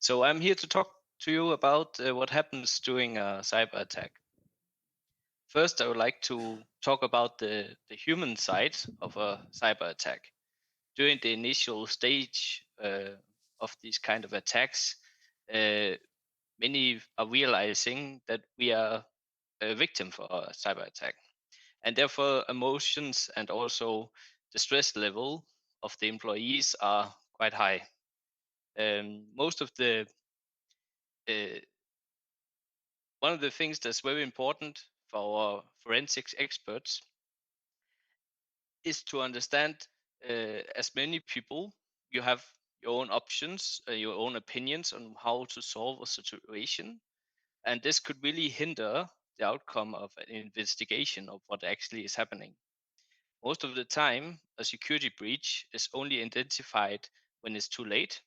So I'm here to talk to you about what happens during a cyber attack. First, I would like to talk about the human side of a cyber attack. During the initial stage of these kind of attacks, uh, many are realizing that we are a victim for a cyber attack. And therefore, emotions and also the stress level of the employees are quite high. Most of the uh, One of the things that's very important for our forensics experts is to understand, as many people, you have your own options, your own opinions on how to solve a situation. And this could really hinder the outcome of an investigation of what actually is happening. Most of the time, a security breach is only identified when it's too late.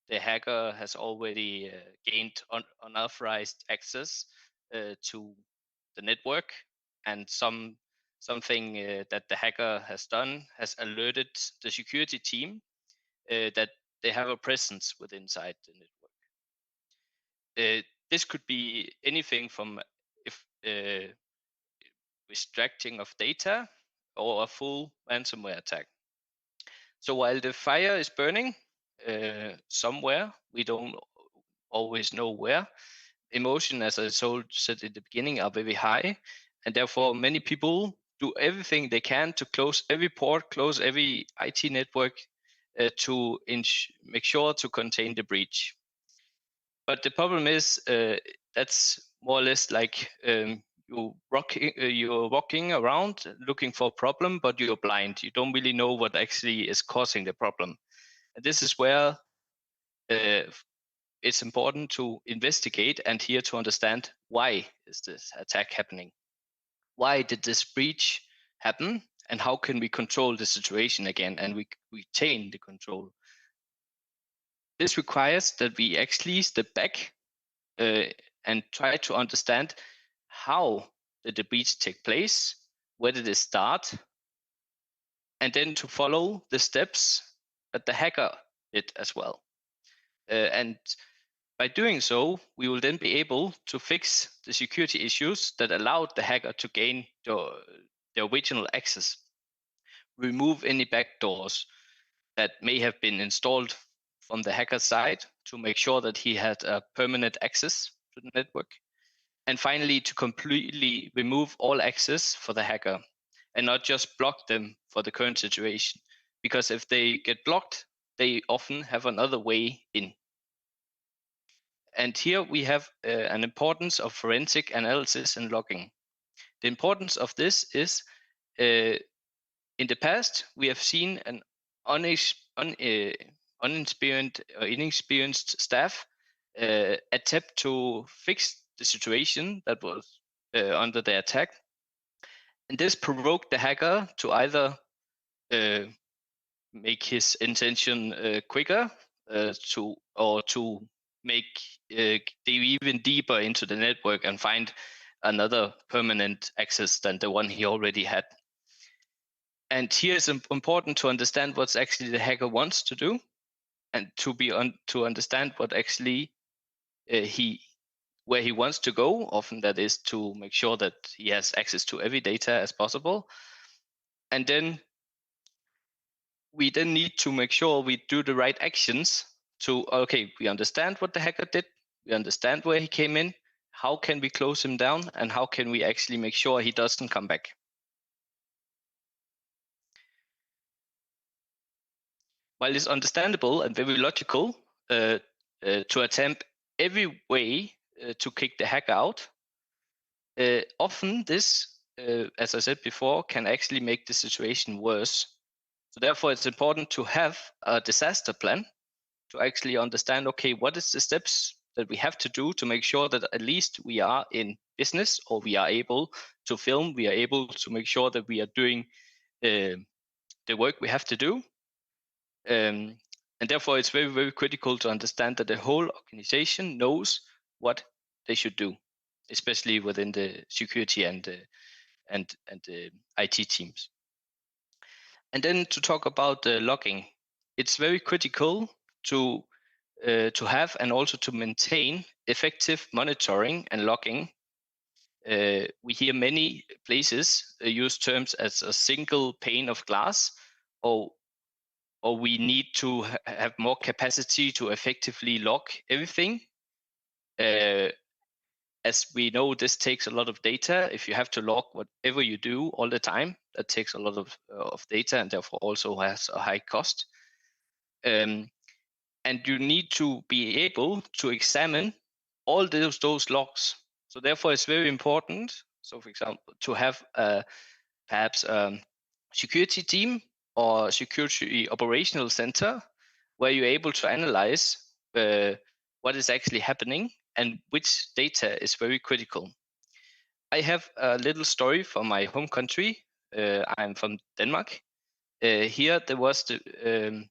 The hacker has already gained unauthorized access to the network, and something that the hacker has done has alerted the security team that they have a presence within inside the network. This could be anything from if extracting of data or a full ransomware attack. So while the fire is burning somewhere, we don't always know where. Emotion, as I said at the beginning, are very high, and therefore many people do everything they can to close every port, close every IT network to make sure to contain the breach. But the problem is that's more or less like you're walking around looking for a problem, but you're blind. You don't really know what actually is causing the problem. And this is where uh, it's important to investigate and here to understand why is this attack happening? Why did this breach happen? And how can we control the situation again and we retain the control? This requires that we actually step back uh, and try to understand how did the breach take place, where did it start, and then to follow the steps that the hacker did as well. And by doing so, we will then be able to fix the security issues that allowed the hacker to gain the original access, remove any backdoors that may have been installed from the hacker side to make sure that he had a permanent access to the network, and finally to completely remove all access for the hacker and not just block them for the current situation. Because if they get blocked, they often have another way in. And here we have an importance of forensic analysis and logging. The importance of this is in the past, we have seen an inexperienced staff attempt to fix the situation that was under the attack. And this provoked the hacker to either uh, make his intention quicker to make even deeper into the network and find another permanent access than the one he already had. And here it's important to understand what's actually the hacker wants to do, and to understand what actually where he wants to go. Often that is to make sure that he has access to every data as possible, and then we then need to make sure we do the right actions to, okay, we understand what the hacker did, we understand where he came in, how can we close him down, and how can we actually make sure he doesn't come back. While it's understandable and very logical to attempt every way to kick the hacker out, often this, as I said before, can actually make the situation worse. So therefore, it's important to have a disaster plan to actually understand, okay, what is the steps that we have to do to make sure that at least we are in business, or we are able to film, we are able to make sure that we are doing the work we have to do. And therefore, it's very, very critical to understand that the whole organization knows what they should do, especially within the security and the IT teams. And then to talk about the logging, it's very critical to to have and also to maintain effective monitoring and logging. We hear many places use terms as a single pane of glass, or we need to have more capacity to effectively log everything. As we know, this takes a lot of data. If you have to log whatever you do all the time, that takes a lot of data and therefore also has a high cost. And you need to be able to examine all those logs. So therefore, it's very important. So, for example, to have perhaps a security team or security operational center where you're able to analyze what is actually happening and which data is very critical. I have a little story from my home country. I'm from Denmark. Here there was the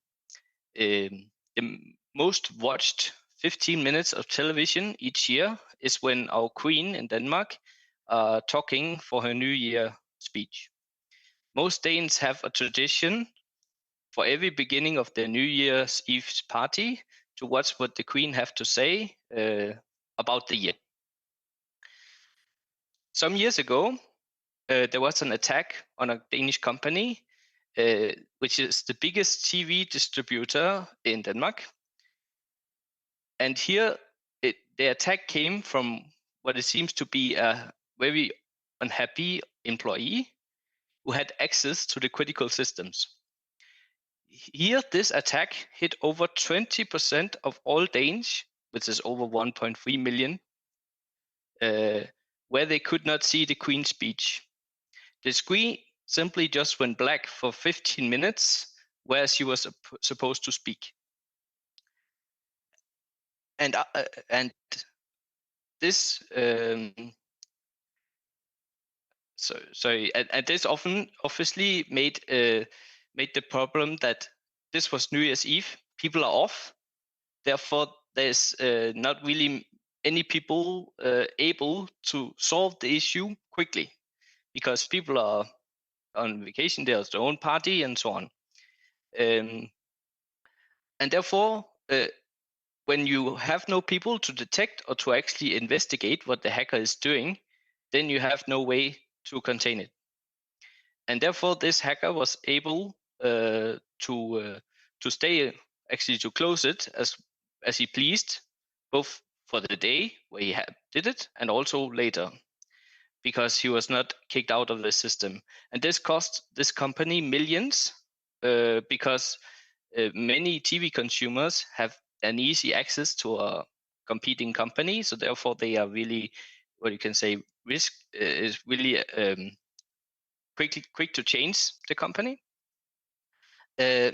most watched 15 minutes of television each year is when our queen in Denmark talking for her New Year speech. Most Danes have a tradition for every beginning of their New Year's Eve party to watch what the queen have to say about the year. Some years ago, there was an attack on a Danish company, which is the biggest TV distributor in Denmark. And here, the attack came from what it seems to be a very unhappy employee who had access to the critical systems. Here, this attack hit over 20% of all Danes, which is over 1.3 million, where they could not see the Queen's speech. The screen simply just went black for 15 minutes where she was supposed to speak. And this and this obviously made the problem that this was New Year's Eve. People are off, therefore there's not really any people able to solve the issue quickly because people are on vacation. There's their own party and so on, and therefore when you have no people to detect or to actually investigate what the hacker is doing, then you have no way to contain it. And therefore, this hacker was able to stay, actually to close it as he pleased, both for the day where he did it and also later, because he was not kicked out of the system. And this cost this company millions because many TV consumers have an easy access to a competing company. So therefore, they are really, what you can say, risk is really quick to change the company. This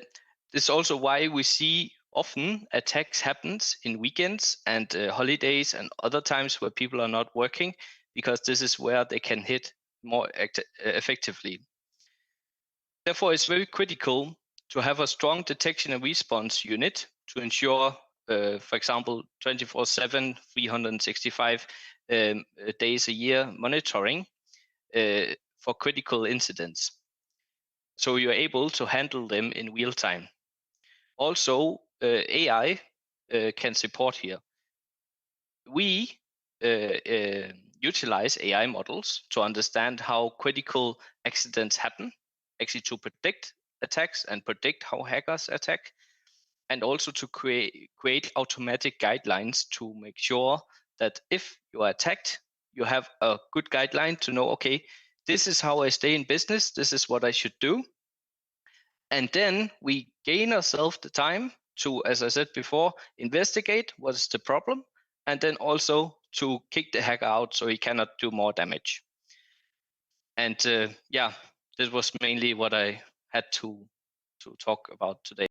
is also why we see often attacks happens in weekends and holidays and other times where people are not working, because this is where they can hit more effectively. Therefore, it's very critical to have a strong detection and response unit to ensure, for example, 24/7, 365 days a year monitoring for critical incidents. So you're able to handle them in real time. Also, AI can support here. We utilize AI models to understand how critical accidents happen, actually to predict attacks and predict how hackers attack, and also to create automatic guidelines to make sure that if you are attacked, you have a good guideline to know, okay, this is how I stay in business, this is what I should do. And then we gain ourselves the time to, as I said before, investigate what is the problem, and then also to kick the hacker out so he cannot do more damage. And yeah, this was mainly what I had to talk about today.